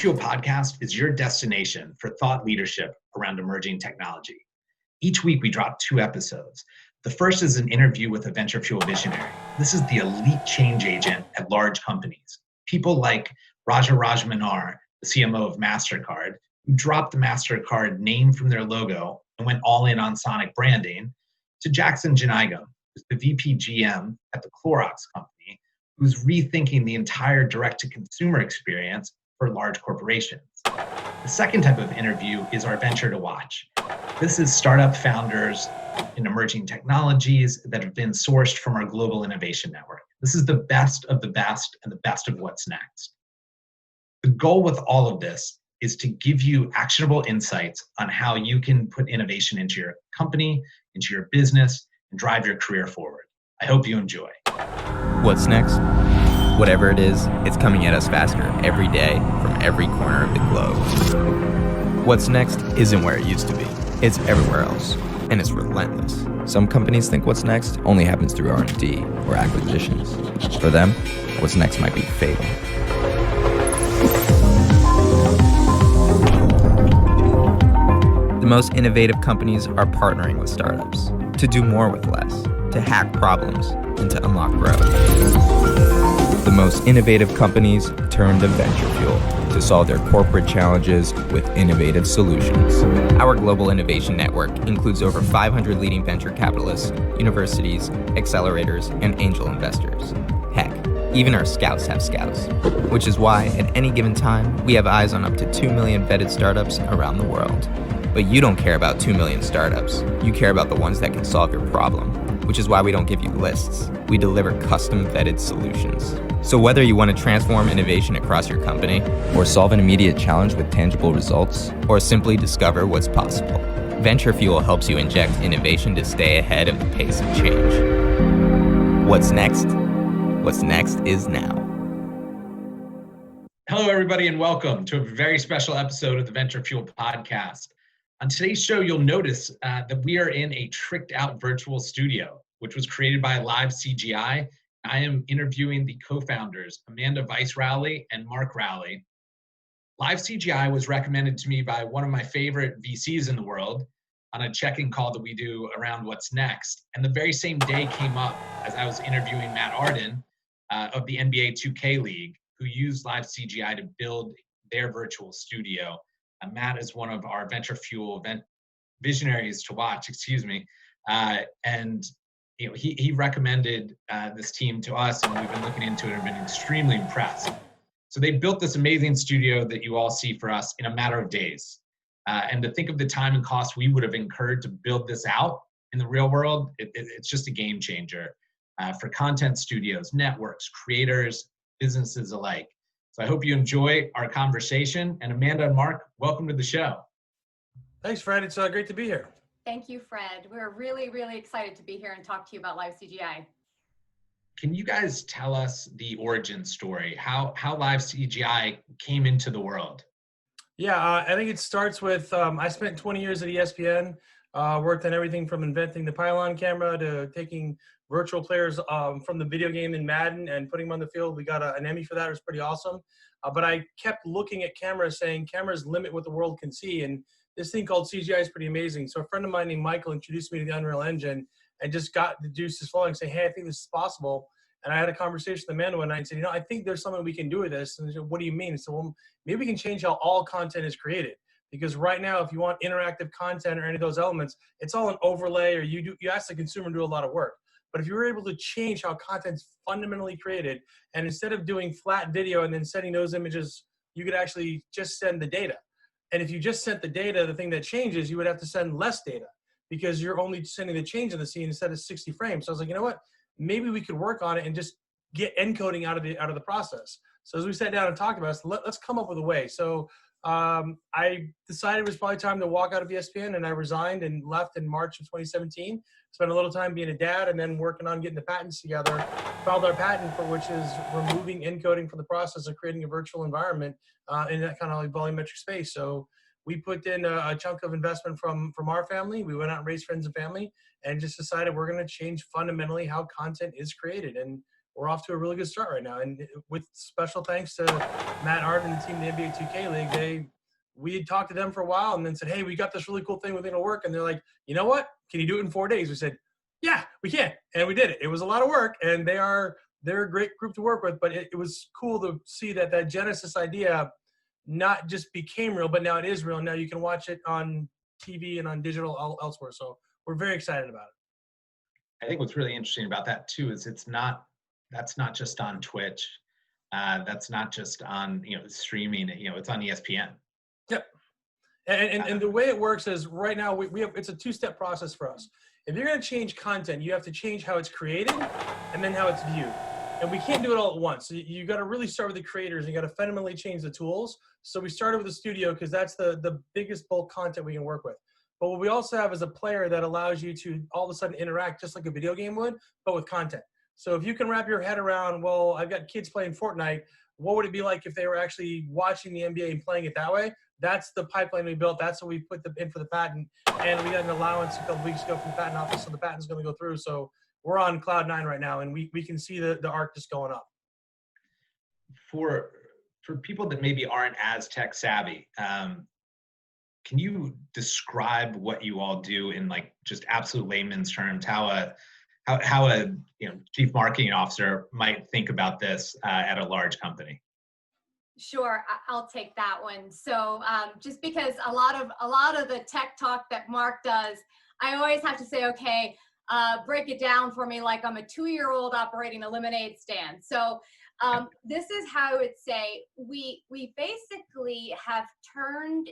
VentureFuel podcast is your destination for thought leadership around emerging technology. Each week we drop 2 episodes. The first is an interview with a VentureFuel visionary. This is the elite change agent at large companies. People like Raja Rajmanar, the CMO of MasterCard, who dropped the MasterCard name from their logo and went all in on sonic branding, to Jackson Janigam, who's the VP GM at the Clorox company, who's rethinking the entire direct-to-consumer experience for large corporations. The second type of interview is our venture to watch. This is startup founders in emerging technologies that have been sourced from our global innovation network. This is the best of the best and the best of what's next. The goal with all of this is to give you actionable insights on how you can put innovation into your company, into your business, and drive your career forward. I hope you enjoy. What's next? Whatever it is, it's coming at us faster every day from every corner of the globe. What's next isn't where it used to be. It's everywhere else, and it's relentless. Some companies think what's next only happens through R&D or acquisitions. For them, what's next might be fatal. The most innovative companies are partnering with startups to do more with less, to hack problems, and to unlock growth. The most innovative companies turn to VentureFuel to solve their corporate challenges with innovative solutions. Our global innovation network includes over 500 leading venture capitalists, universities, accelerators, and angel investors. Heck, even our scouts have scouts, which is why at any given time, we have eyes on up to 2 million vetted startups around the world. But you don't care about 2 million startups. You care about the ones that can solve your problem, which is why we don't give you lists. We deliver custom vetted solutions. So whether you want to transform innovation across your company, or solve an immediate challenge with tangible results, or simply discover what's possible, VentureFuel helps you inject innovation to stay ahead of the pace of change. What's next? What's next is now. Hello, everybody, and welcome to a very special episode of the VentureFuel podcast. On today's show, you'll notice that we are in a tricked-out virtual studio, which was created by Live CGI. I am interviewing the co-founders, Amanda Weiss-Rowley and Mark Rowley. Live CGI was recommended to me by one of my favorite VCs in the world on a check-in call that we do around what's next. And the very same day came up as I was interviewing Matt Arden of the NBA 2K League, who used Live CGI to build their virtual studio. Matt is one of our VentureFuel visionaries to watch, and he recommended this team to us, and we've been looking into it and been extremely impressed. So they built this amazing studio that you all see for us in a matter of days. And to think of the time and cost we would have incurred to build this out in the real world, it's just a game changer for content studios, networks, creators, businesses alike. So I hope you enjoy our conversation. And Amanda and Mark, welcome to the show. Thanks, Fred. It's great to be here. Thank you, Fred. We're really, really excited to be here and talk to you about Live CGI. Can you guys tell us the origin story, how Live CGI came into the world? Yeah, I think it starts with, I spent 20 years at ESPN, worked on everything from inventing the pylon camera to taking virtual players from the video game in Madden and putting them on the field. We got an Emmy for that. It was pretty awesome. But I kept looking at cameras saying cameras limit what the world can see. And this thing called CGI is pretty amazing. So a friend of mine named Michael introduced me to the Unreal Engine and just got the juices flowing, saying, hey, I think this is possible. And I had a conversation with Amanda one night and said, I think there's something we can do with this. And she said, what do you mean? So well, maybe we can change how all content is created. Because right now, if you want interactive content or any of those elements, it's all an overlay, or you ask the consumer to do a lot of work. But if you were able to change how content's fundamentally created, and instead of doing flat video and then sending those images, you could actually just send the data. And if you just sent the data, the thing that changes, you would have to send less data because you're only sending the change in the scene instead of 60 frames. So I was like, you know what? Maybe we could work on it and just get encoding out of the process. So as we sat down and talked about it, let's come up with a way. So I decided it was probably time to walk out of ESPN, and I resigned and left in March of 2017. Spent a little time being a dad and then working on getting the patents together. Filed our patent for which is removing encoding from the process of creating a virtual environment in that kind of like volumetric space. So we put in a chunk of investment from our family. We went out and raised friends and family and just decided we're going to change fundamentally how content is created. And we're off to a really good start right now. And with special thanks to Matt Art and the team of the NBA 2K League, we had talked to them for a while and then said, hey, we got this really cool thing we're going to work. And they're like, you know what? Can you do it in 4 days? We said, yeah, we can. And we did it. It was a lot of work, and they're a great group to work with, but it was cool to see that Genesis idea not just became real, but now it is real. Now you can watch it on TV and on digital elsewhere. So we're very excited about it. I think what's really interesting about that too is that's not just on Twitch. That's not just on, streaming, it's on ESPN. Yep. And the way it works is right now we have, it's a two-step process for us. If you're going to change content, you have to change how it's created and then how it's viewed. And we can't do it all at once. So you got to really start with the creators. You got to fundamentally change the tools. So we started with the studio because that's the biggest bulk content we can work with. But what we also have is a player that allows you to all of a sudden interact just like a video game would, but with content. So if you can wrap your head around, well, I've got kids playing Fortnite, what would it be like if they were actually watching the NBA and playing it that way? That's the pipeline we built. That's what we put in for the patent. And we got an allowance a couple weeks ago from the patent office, so the patent's going to go through. So we're on cloud 9 right now, and we can see the arc just going up. For people that maybe aren't as tech savvy, can you describe what you all do in like just absolute layman's terms? How a chief marketing officer might think about this at a large company? Sure, I'll take that one. So just because a lot of the tech talk that Mark does, I always have to say, okay, break it down for me like I'm a 2-year-old operating a lemonade stand. So this is how I would say we basically have turned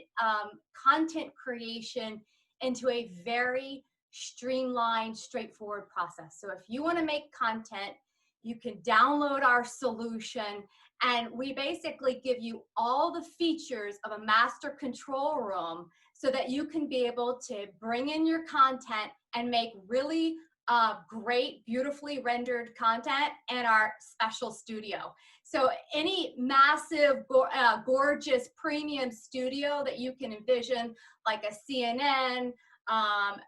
content creation into a very streamlined, straightforward process. So if you want to make content, you can download our solution, and we basically give you all the features of a master control room so that you can be able to bring in your content and make really great, beautifully rendered content in our special studio. So any massive, gorgeous premium studio that you can envision, like a CNN,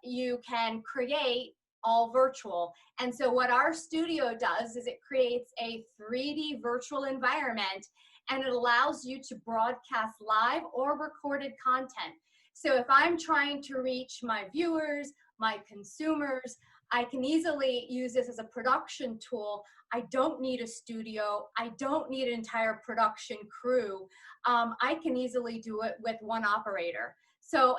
you can create all virtual. And so what our studio does is it creates a 3D virtual environment, and it allows you to broadcast live or recorded content. So if I'm trying to reach my viewers, my consumers, I can easily use this as a production tool. I don't need a studio. I don't need an entire production crew. I can easily do it with one operator. So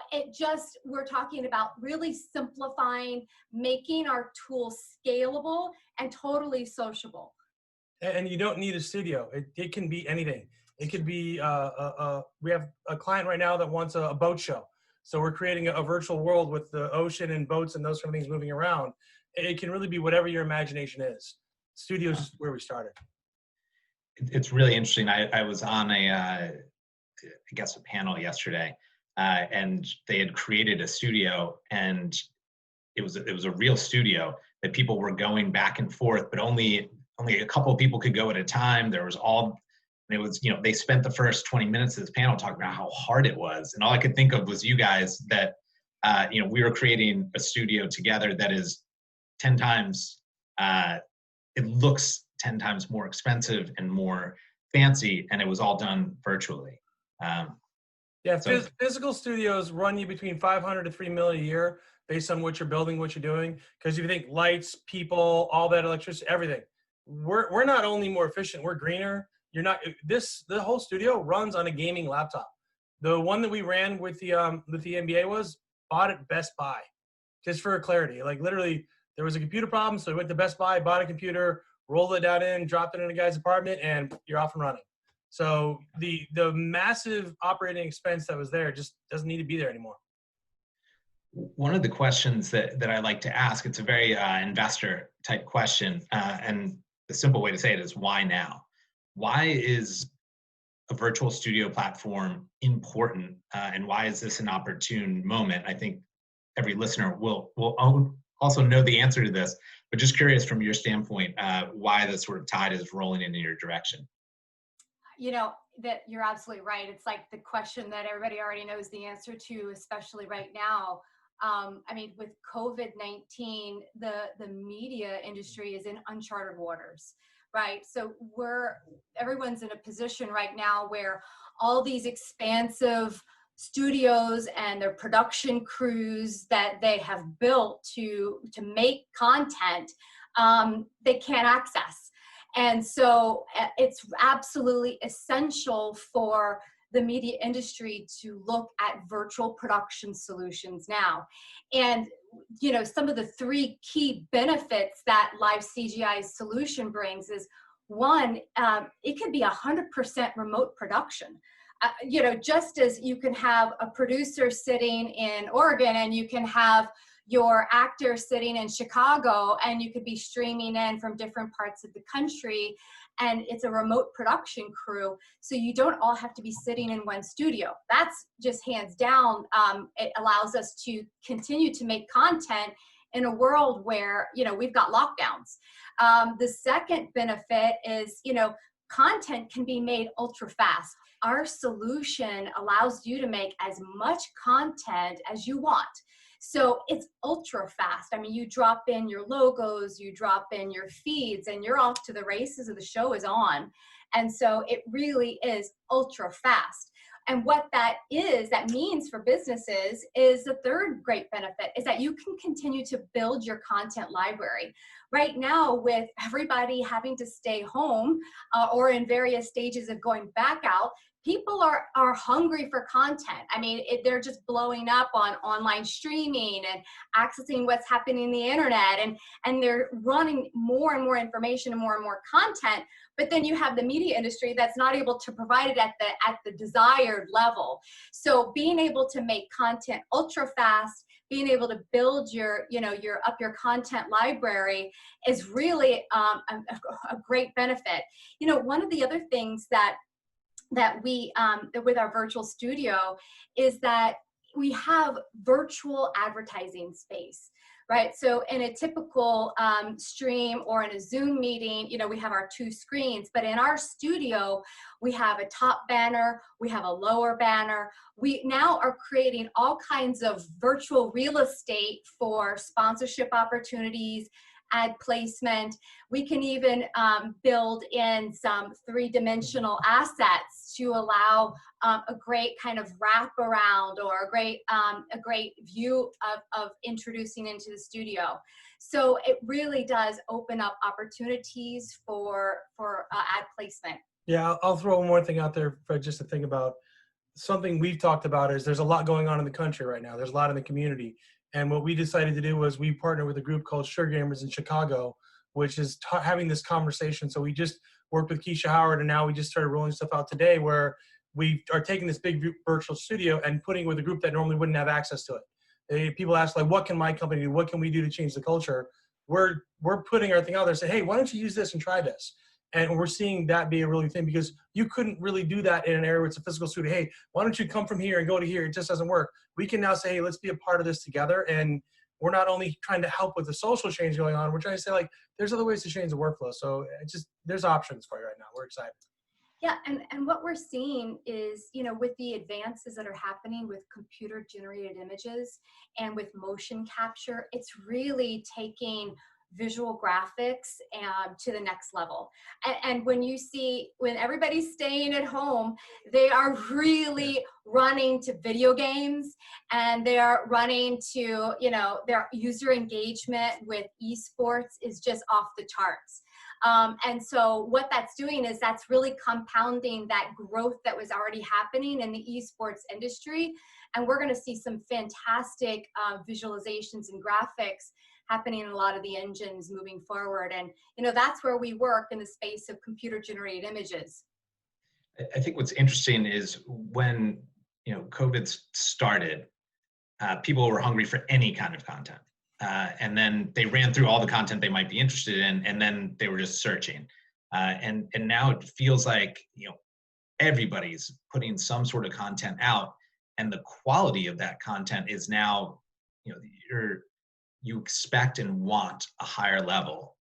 we're talking about really simplifying, making our tools scalable and totally sociable. And you don't need a studio. It can be anything. It could be, we have a client right now that wants a boat show. So we're creating a virtual world with the ocean and boats and those kind of things moving around. It can really be whatever your imagination is. Studios is where we started. It's really interesting. I was on a panel yesterday, and they had created a studio, and it was a real studio that people were going back and forth, but only a couple of people could go at a time. They spent the first 20 minutes of this panel talking about how hard it was, and all I could think of was you guys, that we were creating a studio together that is 10 times, it looks 10 times more expensive and more fancy, and it was all done virtually. Physical studios run you between $500 to $3 million a year based on what you're building, what you're doing. Because if you think lights, people, all that electricity, everything, we're not only more efficient, we're greener. The whole studio runs on a gaming laptop. The one that we ran with the NBA was bought at Best Buy, just for clarity. Like literally, there was a computer problem, so we went to Best Buy, bought a computer, rolled it down in, dropped it in a guy's apartment, and you're off and running. So the massive operating expense that was there just doesn't need to be there anymore. One of the questions that I like to ask, it's a very investor type question, and the simple way to say it is, why now? Why is a virtual studio platform important, and why is this an opportune moment? I think every listener will also know the answer to this, but just curious from your standpoint, why the sort of tide is rolling in your direction. That you're absolutely right. It's like the question that everybody already knows the answer to, especially right now. With COVID-19, the media industry is in uncharted waters. right? So everyone's in a position right now where all these expansive studios and their production crews that they have built to make content, they can't access. And so it's absolutely essential for the media industry to look at virtual production solutions now. And some of the three key benefits that Live CGI's solution brings is, one, it can be 100% remote production. Just as you can have a producer sitting in Oregon and you can have your actor sitting in Chicago, and you could be streaming in from different parts of the country, and it's a remote production crew, so you don't all have to be sitting in one studio. That's just hands down. It allows us to continue to make content in a world where we've got lockdowns. The second benefit is content can be made ultra fast. Our solution allows you to make as much content as you want. So it's ultra fast. I mean, you drop in your logos, you drop in your feeds, and you're off to the races, and the show is on. And so it really is ultra fast. And what that means for businesses is the third great benefit is that you can continue to build your content library. Right now, with everybody having to stay home or in various stages of going back out, people are hungry for content. I mean, they're just blowing up on online streaming and accessing what's happening in the internet, and they're running more and more information and more content. But then you have the media industry that's not able to provide it at the desired level. So being able to make content ultra fast, being able to build your content library is really a great benefit. One of the other things that we with our virtual studio is that we have virtual advertising space, right? So in a typical stream or in a Zoom meeting, we have our two screens, but in our studio, we have a top banner, we have a lower banner. We now are creating all kinds of virtual real estate for sponsorship opportunities, ad placement. We can even build in some three-dimensional assets to allow a great kind of wraparound or a great view of introducing into the studio. So it really does open up opportunities for ad placement. Yeah, I'll throw one more thing out there, Fred, just to think about. Something we've talked about is there's a lot going on in the country right now. There's a lot in the community. And what we decided to do was we partnered with a group called Sure Gamers in Chicago, which is having this conversation. So we just worked with Keisha Howard, and now we just started rolling stuff out today where we are taking this big virtual studio and putting it with a group that normally wouldn't have access to it. People ask, like, what can my company do? What can we do to change the culture? We're putting our thing out there and say, hey, why don't you use this and try this? And we're seeing that be a really thing, because you couldn't really do that in an area where it's a physical studio. Hey, why don't you come from here and go to here? It just doesn't work. We can now say, hey, let's be a part of this together. And we're not only trying to help with the social change going on, we're trying to say, like, there's other ways to change the workflow. So there's options for you right now. We're excited. Yeah, and what we're seeing is, with the advances that are happening with computer generated images and with motion capture, it's really taking visual graphics to the next level. And when everybody's staying at home, they are really running to video games, and they are running to, their user engagement with eSports is just off the charts. And so what that's doing is that's really compounding that growth that was already happening in the eSports industry. And we're going to see some fantastic visualizations and graphics happening in a lot of the engines moving forward. And, that's where we work in the space of computer generated images. I think what's interesting is when, COVID started, people were hungry for any kind of content. And then they ran through all the content they might be interested in, and then they were just searching. And now it feels like, everybody's putting some sort of content out, and the quality of that content is now, you expect and want a higher level.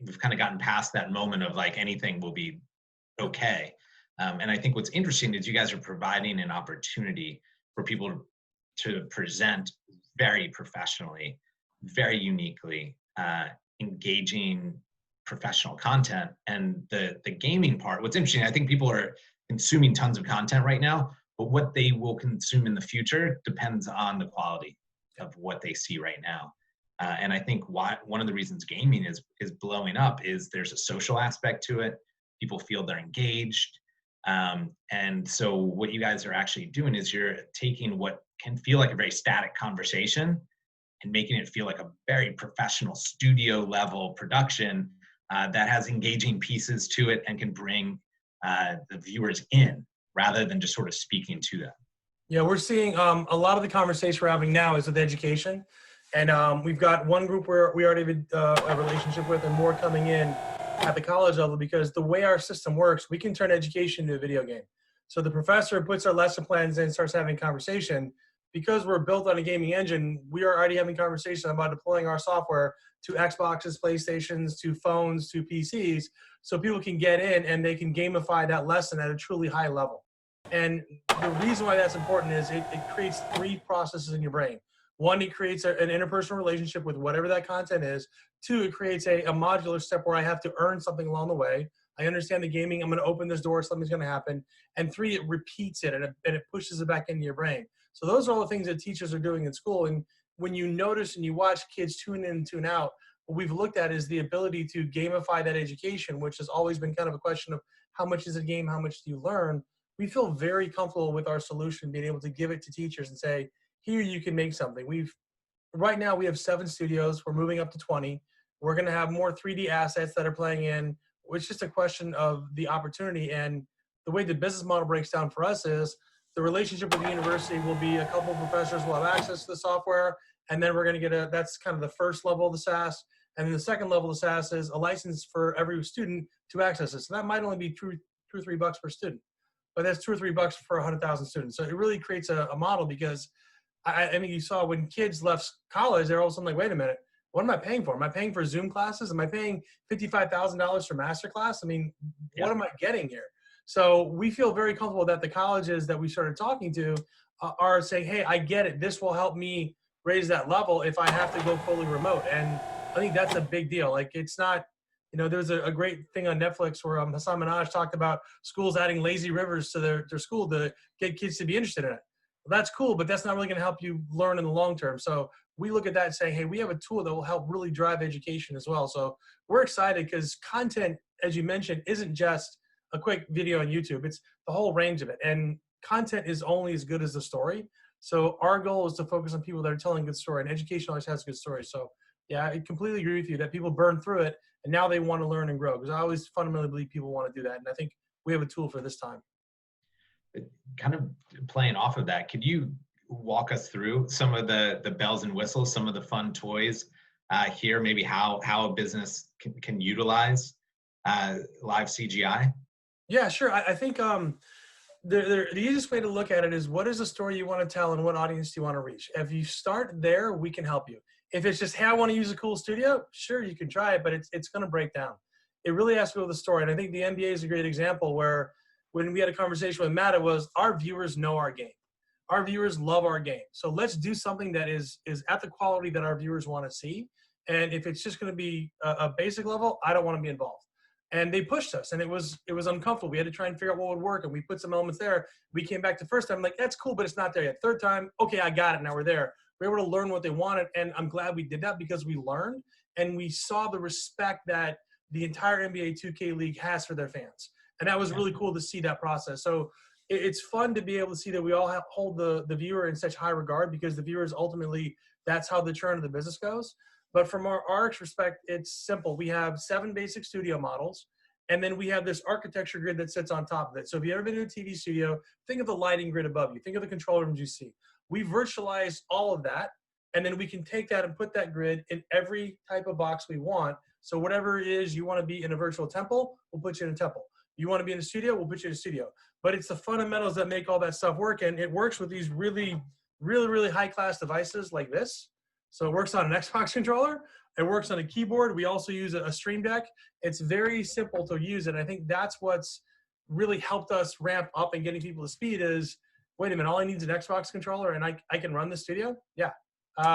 We've kind of gotten past that moment of like anything will be okay. And I think what's interesting is you guys are providing an opportunity for people to present very professionally, very uniquely, engaging professional content. And the gaming part, what's interesting, I think people are consuming tons of content right now, but what they will consume in the future depends on the quality of what they see right now. And I think one of the reasons gaming is blowing up is there's a social aspect to it. People feel they're engaged. And so what you guys are actually doing is you're taking what can feel like a very static conversation and making it feel like a very professional studio level production that has engaging pieces to it and can bring the viewers in rather than just sort of speaking to them. Yeah, we're seeing a lot of the conversation we're having now is with education. And we've got one group where we already have a relationship with and more coming in at the college level, because the way our system works, we can turn education into a video game. So the professor puts our lesson plans in, starts having conversation. Because we're built on a gaming engine, we are already having conversation about deploying our software to Xboxes, PlayStations, to phones, to PCs, so people can get in and they can gamify that lesson at a truly high level. And the reason why that's important is it creates three processes in your brain. One, it creates an interpersonal relationship with whatever that content is. Two, it creates a modular step where I have to earn something along the way. I understand the gaming, I'm going to open this door, something's going to happen. And three, it repeats it and it pushes it back into your brain. So those are all the things that teachers are doing in school. And when you notice and you watch kids tune in and tune out, what we've looked at is the ability to gamify that education, which has always been kind of a question of how much is a game, how much do you learn? We feel very comfortable with our solution, being able to give it to teachers and say, here you can make something. Right now we have 7 studios. We're moving up to 20. We're going to have more 3D assets that are playing in. It's just a question of the opportunity. And the way the business model breaks down for us is the relationship with the university will be a couple of professors will have access to the software. And then we're going to get that's kind of the first level of the SaaS. And then the second level of the SaaS is a license for every student to access it. So that might only be $2 or $3 per student, but that's $2 or $3 for 100,000 students. So it really creates a model, because I mean, you saw when kids left college, they're all of a sudden like, wait a minute, what am I paying for? Am I paying for Zoom classes? Am I paying $55,000 for masterclass? I mean, what am I getting here? So we feel very comfortable that the colleges that we started talking to are saying, hey, I get it. This will help me raise that level if I have to go fully remote. And I think that's a big deal. Like, it's not, you know, there's a great thing on Netflix where Hassan Minhaj talked about schools adding lazy rivers to their school to get kids to be interested in it. Well, that's cool, but that's not really going to help you learn in the long term. So we look at that and say, hey, we have a tool that will help really drive education as well. So we're excited because content, as you mentioned, isn't just a quick video on YouTube. It's the whole range of it. And content is only as good as the story. So our goal is to focus on people that are telling a good story, and education always has good stories. So yeah, I completely agree with you that people burn through it and now they want to learn and grow, because I always fundamentally believe people want to do that. And I think we have a tool for this time. Kind of playing off of that, could you walk us through some of the bells and whistles, some of the fun toys here, maybe how a business can utilize live CGI? Yeah, sure. I think the easiest way to look at it is, what is the story you want to tell and what audience do you want to reach? If you start there, we can help you. If it's just, hey, I want to use a cool studio, sure, you can try it, but it's going to break down. It really has to go with the story. And I think the NBA is a great example where when we had a conversation with Matt, it was our viewers know our game. Our viewers love our game. So let's do something that is at the quality that our viewers want to see. And if it's just going to be a basic level, I don't want to be involved. And they pushed us, and it was uncomfortable. We had to try and figure out what would work, and we put some elements there. We came back the first time, like, that's cool, but it's not there yet. Third time, okay, I got it. Now we're there. We were able to learn what they wanted, and I'm glad we did that, because we learned and we saw the respect that the entire NBA 2K League has for their fans. And that was really cool to see that process. So it's fun to be able to see that we all hold the viewer in such high regard, because the viewers ultimately, that's how the churn of the business goes. But from our respect, it's simple. We have 7 basic studio models, and then we have this architecture grid that sits on top of it. So if you've ever been in a TV studio, think of the lighting grid above you. Think of the control rooms you see. We virtualized all of that, and then we can take that and put that grid in every type of box we want. So whatever it is you want to be in a virtual temple, we'll put you in a temple. You want to be in a studio, we'll put you in a studio. But it's the fundamentals that make all that stuff work, and it works with these really, really, really high-class devices like this. So it works on an Xbox controller. It works on a keyboard. We also use a Stream Deck. It's very simple to use, and I think that's what's really helped us ramp up and getting people to speed is, wait a minute, all I need is an Xbox controller, and I can run the studio? Yeah.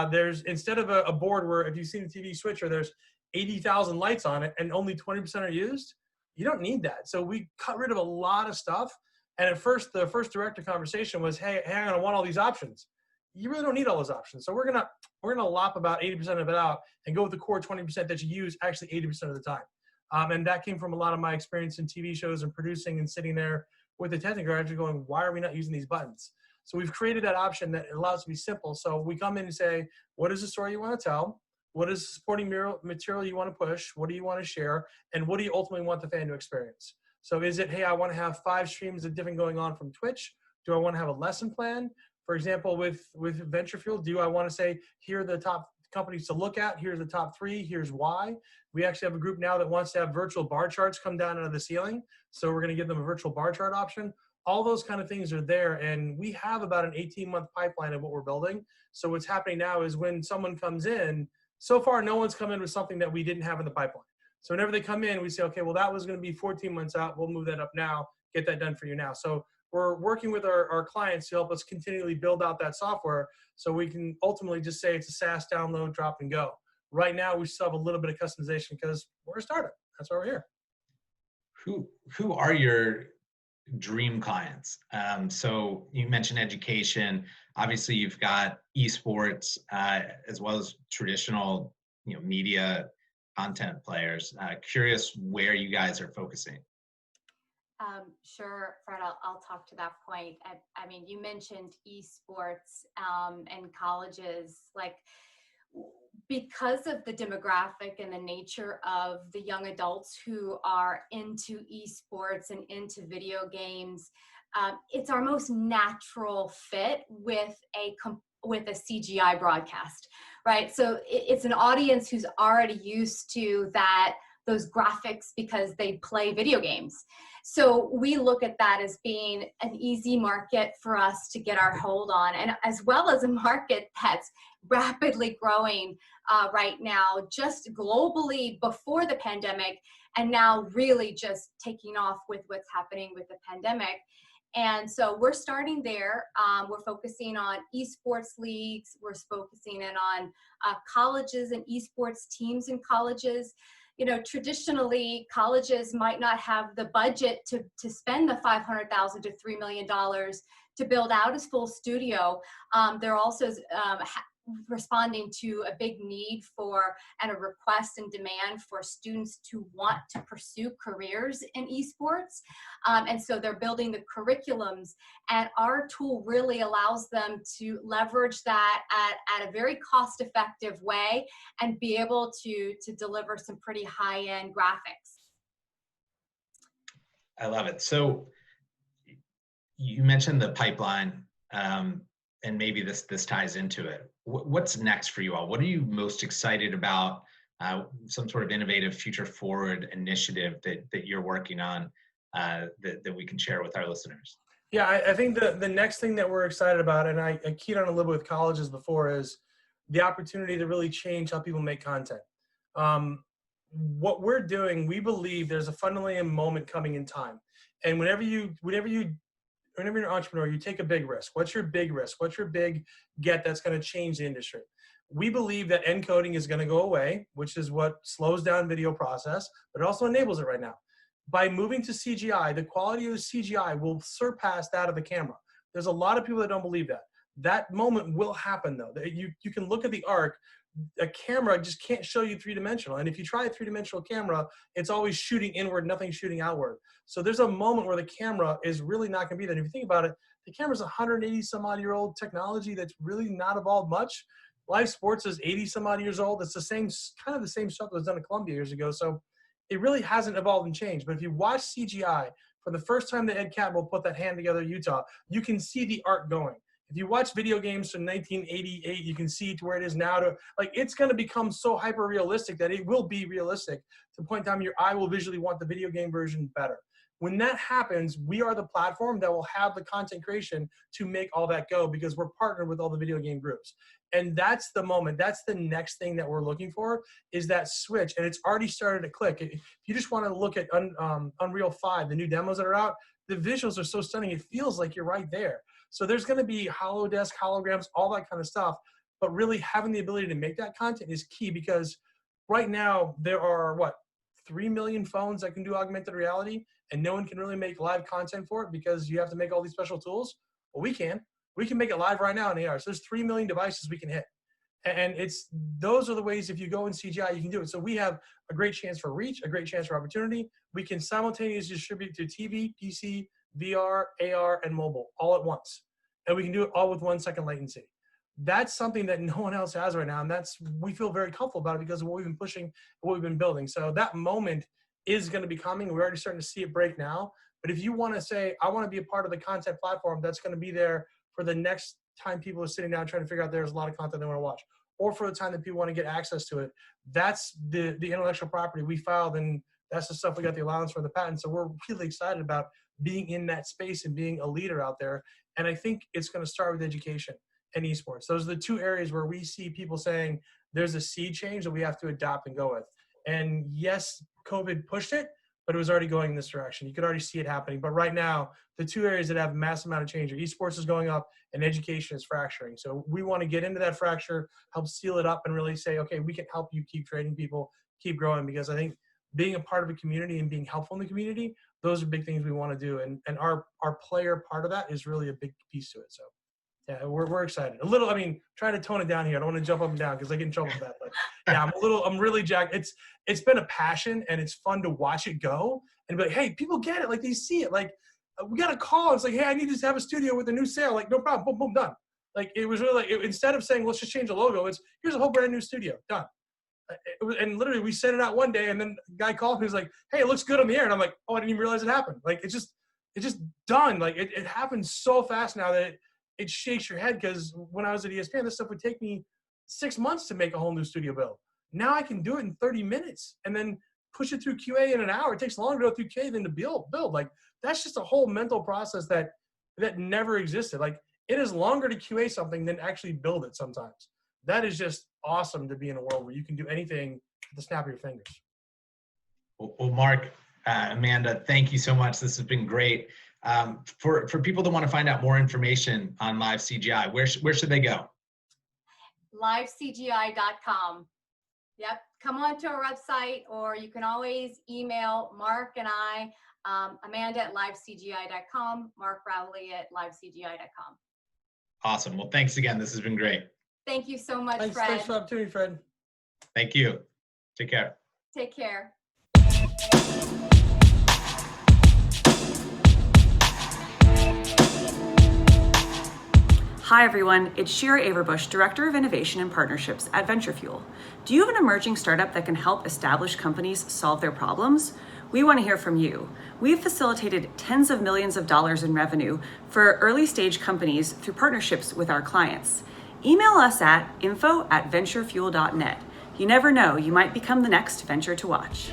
There's, instead of a board where, if you've seen the TV switcher, there's 80,000 lights on it and only 20% are used, you don't need that. So we cut rid of a lot of stuff. And at first, the first director conversation was, hey, hang on, I want all these options. You really don't need all those options. So we're gonna lop about 80% of it out and go with the core 20% that you use actually 80% of the time. And that came from a lot of my experience in TV shows and producing and sitting there with the technical director going, why are we not using these buttons? So we've created that option that allows it to be simple. So we come in and say, what is the story you want to tell? What is the supporting material you want to push? What do you want to share? And what do you ultimately want the fan to experience? So is it, hey, I want to have 5 streams of different going on from Twitch? Do I want to have a lesson plan? For example, with VentureFuel, do I want to say, here are the top companies to look at, here's the top 3, here's why. We actually have a group now that wants to have virtual bar charts come down out of the ceiling. So we're going to give them a virtual bar chart option. All those kind of things are there. And we have about an 18-month pipeline of what we're building. So what's happening now is when someone comes in, so far no one's come in with something that we didn't have in the pipeline. So whenever they come in, we say, okay, well, that was going to be 14 months out. We'll move that up now, get that done for you now. So we're working with our clients to help us continually build out that software so we can ultimately just say it's a SaaS download, drop, and go. Right now, we still have a little bit of customization because we're a startup. That's why we're here. Who are your dream clients? So you mentioned education. Obviously, you've got eSports as well as traditional, media content players. Curious where you guys are focusing. Sure, Fred, I'll talk to that point. I mean, you mentioned eSports and colleges. Like, because of the demographic and the nature of the young adults who are into eSports and into video games, it's our most natural fit with a CGI broadcast, right? So it's an audience who's already used to those graphics because they play video games. So we look at that as being an easy market for us to get our hold on, and as well as a market that's rapidly growing right now, just globally before the pandemic, and now really just taking off with what's happening with the pandemic. And so we're starting there. We're focusing on eSports leagues. We're focusing in on colleges and eSports teams in colleges. Traditionally, colleges might not have the budget to spend the $500,000 to $3 million to build out a full studio. They're also responding to a big need for and a request and demand for students to want to pursue careers in eSports. And so they're building the curriculums, and our tool really allows them to leverage that at a very cost-effective way and be able to deliver some pretty high-end graphics. I love it. So you mentioned the pipeline, and maybe this ties into it. What's next for you all? What are you most excited about? Some sort of innovative, future-forward initiative that you're working on that we can share with our listeners? Yeah, I think the next thing that we're excited about, and I keyed on a little bit with colleges before, is the opportunity to really change how people make content. What we're doing, we believe there's a fundamental moment coming in time. And whenever you're an entrepreneur, you take a big risk. What's your big risk? What's your big get that's going to change the industry? We believe that encoding is going to go away, which is what slows down video process, but it also enables it right now. By moving to CGI, the quality of the CGI will surpass that of the camera. There's a lot of people that don't believe that. That moment will happen, though. You can look at the arc. A camera just can't show you three-dimensional. And if you try a three-dimensional camera, it's always shooting inward, nothing shooting outward. So there's a moment where the camera is really not going to be there. And if you think about it, the camera's 180 some odd year old technology that's really not evolved much. Live sports is 80 some odd years old. It's the same, kind of the same stuff that was done at Columbia years ago. So it really hasn't evolved and changed. But if you watch CGI, for the first time that Ed Catmull put that hand together in Utah, you can see the arc going. If you watch video games from 1988, you can see to where it is now. It's going to become so hyper realistic that it will be realistic to the point in time your eye will visually want the video game version better. When that happens, we are the platform that will have the content creation to make all that go, because we're partnered with all the video game groups. And that's the moment. That's the next thing that we're looking for, is that switch. And it's already started to click. If you just want to look at Unreal 5, the new demos that are out, the visuals are so stunning. It feels like you're right there. So there's going to be holodesk, holograms, all that kind of stuff. But really having the ability to make that content is key, because right now there are 3 million phones that can do augmented reality, and no one can really make live content for it because you have to make all these special tools. Well, we can make it live right now in AR. So there's 3 million devices we can hit. And those are the ways, if you go in CGI, you can do it. So we have a great chance for reach, a great chance for opportunity. We can simultaneously distribute to TV, PC, VR, AR, and mobile all at once. And we can do it all with 1 second latency. That's something that no one else has right now. And we feel very comfortable about it because of what we've been pushing and what we've been building. So that moment is going to be coming. We're already starting to see it break now. But if you want to say, I want to be a part of the content platform that's going to be there for the next time people are sitting down trying to figure out there's a lot of content they want to watch, or for the time that people want to get access to it, that's the intellectual property we filed, and that's the stuff we got the allowance for the patent. So we're really excited about being in that space and being a leader out there. And I think it's going to start with education and esports. Those are the 2 areas where we see people saying there's a sea change that we have to adopt and go with. And yes, COVID pushed it, but it was already going in this direction. You could already see it happening. But right now, the 2 areas that have a massive amount of change are esports is going up and education is fracturing. So we want to get into that fracture, help seal it up, and really say, okay, we can help you keep training people, keep growing, because I think being a part of a community and being helpful in the community, those are big things we want to do. And our player part of that is really a big piece to it. So yeah, we're excited. A little, trying to tone it down here. I don't want to jump up and down because I get in trouble for that. But yeah, I'm really jacked. It's been a passion, and it's fun to watch it go and be like, hey, people get it. Like, they see it. Like, we got a call. It's like, hey, I need to have a studio with a new sale. Like, no problem. Boom, boom, done. Like, it was really like, instead of saying, let's just change the logo, it's here's a whole brand new studio. Done. And literally we sent it out one day, and then the guy called me. He was like, hey, it looks good on the air. And I'm like, oh, I didn't even realize it happened. Like, it's just done. Like, it happens so fast now that it shakes your head, because when I was at ESPN, this stuff would take me 6 months to make a whole new studio build. Now I can do it in 30 minutes and then push it through QA in an hour. It takes longer to go through QA than to build. Like, that's just a whole mental process that never existed. Like, it is longer to QA something than actually build it sometimes. That is just awesome to be in a world where you can do anything at the snap of your fingers. Well, Mark, Amanda, thank you so much. This has been great. For people that want to find out more information on Live CGI, where should they go? livecgi.com. Yep, come on to our website, or you can always email Mark and I, Amanda at livecgi.com, Mark Rowley at livecgi.com. Awesome. Well, thanks again. This has been great. Thank you so much, Fred. Thanks for the opportunity, Fred. Thank you. Take care. Take care. Hi everyone, it's Shira Averbush, Director of Innovation and Partnerships at VentureFuel. Do you have an emerging startup that can help established companies solve their problems? We want to hear from you. We've facilitated tens of millions of dollars in revenue for early stage companies through partnerships with our clients. Email us at info@venturefuel.net. You never know, you might become the next venture to watch.